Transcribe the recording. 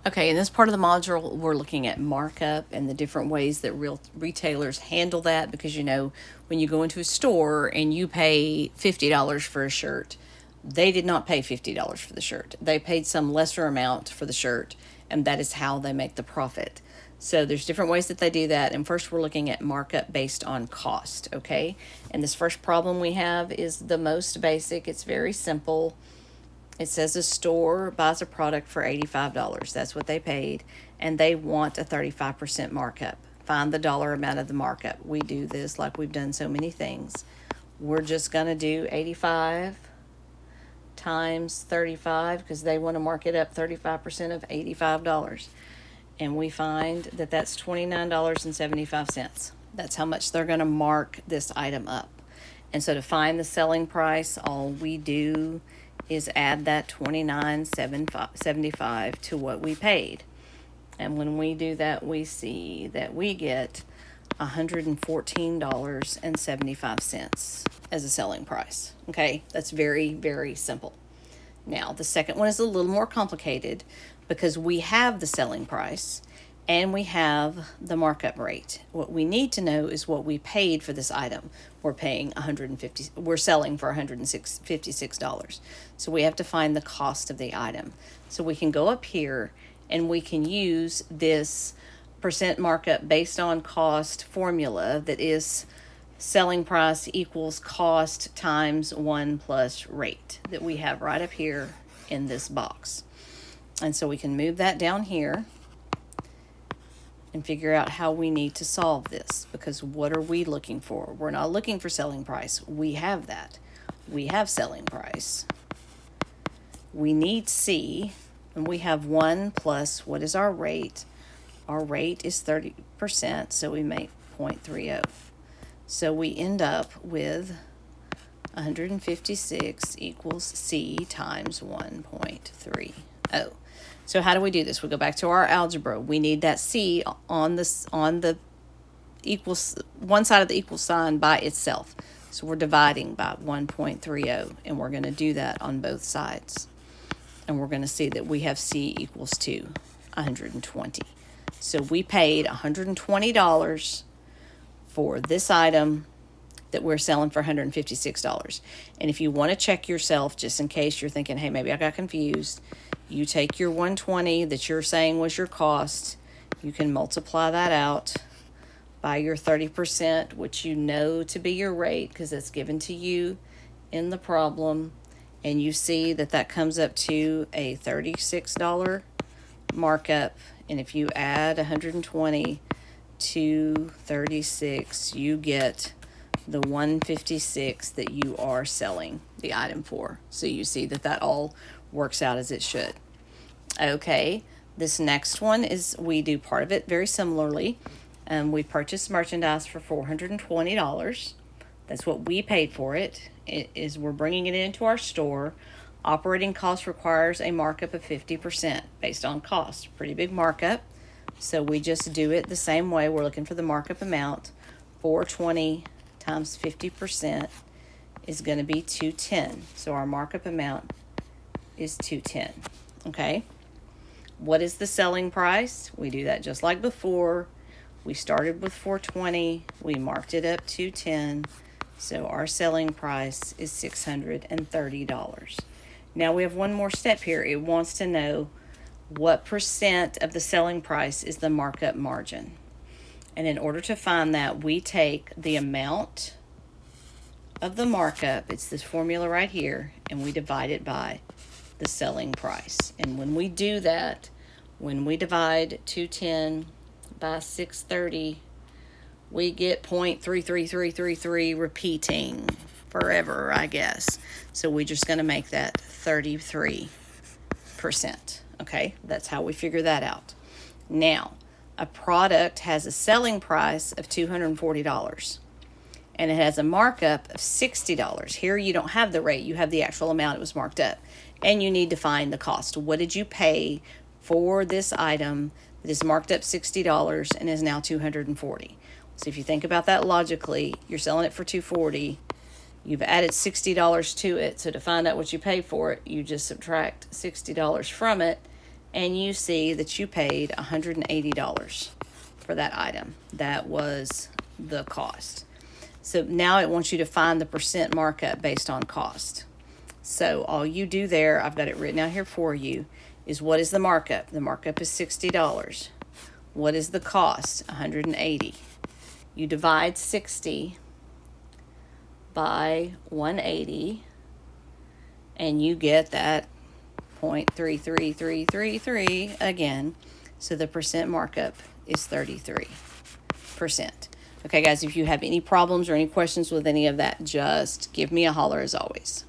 Okay, in this part of the module, we're looking at markup and the different ways that real retailers handle that, because when you go into a store and you pay $50 for a shirt, they did not pay $50 for the shirt. They paid some lesser amount for the shirt, and that is how they make the profit. So there's different ways that they do that. And first we're looking at markup based on cost, okay? And this first problem we have is the most basic. It's very simple. It says a store buys a product for $85. That's what they paid, and they want a 35% markup. Find the dollar amount of the markup. We do this like we've done so many things. We're just going to do 85 times 35 because they want to mark it up 35% of $85. And we find that that's $29.75. That's how much they're going to mark this item up. And so to find the selling price, all we do is add that $29.75 to what we paid. And when we do that, we see that we get $114.75 as a selling price. Okay, that's very, very simple. Now, the second one is a little more complicated because we have the selling price and we have the markup rate. What we need to know is what we paid for this item. We're selling for $156. So we have to find the cost of the item. So we can go up here and we can use this percent markup based on cost formula that is selling price equals cost times 1 plus rate that we have right up here in this box. And so we can move that down here and figure out how we need to solve this, because what are we looking for? We're not looking for selling price. We have that. We have selling price. We need C, and we have 1 plus, what is our rate? Our rate is 30%, so we make 0.30. So we end up with 156 equals C times 1.30. So how do we do this? We go back to our algebra. We need that C on the equals, one side of the equal sign by itself. So we're dividing by 1.30, and we're going to do that on both sides. And we're going to see that we have C equals to 120. So we paid $120 for this item that we're selling for $156. And if you want to check yourself, just in case you're thinking, hey, maybe I got confused, you take your 120 that you're saying was your cost, you can multiply that out by your 30%, which you know to be your rate because it's given to you in the problem, and you see that that comes up to a $36 markup. And if you add 120 to 36, you get the 156 that you are selling the item for. So you see that that all works out as it should. Okay, this next one is, we do part of it very similarly. We purchased merchandise for $420. That's what we paid for it. We're bringing it into our store. Operating cost requires a markup of 50% based on cost. Pretty big markup. So we just do it the same way. We're looking for the markup amount. 420 times 50% is going to be 210. So our markup amount is 210. Okay. What is the selling price? We do that just like before. We started with 420. We marked it up to 210. So our selling price is $630. Now we have one more step here. It wants to know what percent of the selling price is the markup margin. And in order to find that, we take the amount of the markup, it's this formula right here, and we divide it by the selling price. And when we do that, when we divide 210 by 630, we get 0.33333 repeating forever, I guess. So we're just going to make that 33%. Okay, that's how we figure that out. Now, a product has a selling price of $240 and it has a markup of $60. Here you don't have the rate, you have the actual amount it was marked up. And you need to find the cost. What did you pay for this item that is marked up $60 and is now $240? So if you think about that logically, you're selling it for $240. You've added $60 to it. So to find out what you paid for it, you just subtract $60 from it, and you see that you paid $180 for that item. That was the cost. So now it wants you to find the percent markup based on cost. So all you do there, I've got it written out here for you, is what is the markup? The markup is $60. What is the cost? $180. You divide 60 by 180, and you get that 0.33333 again. So the percent markup is 33%. Okay, guys, if you have any problems or any questions with any of that, just give me a holler as always.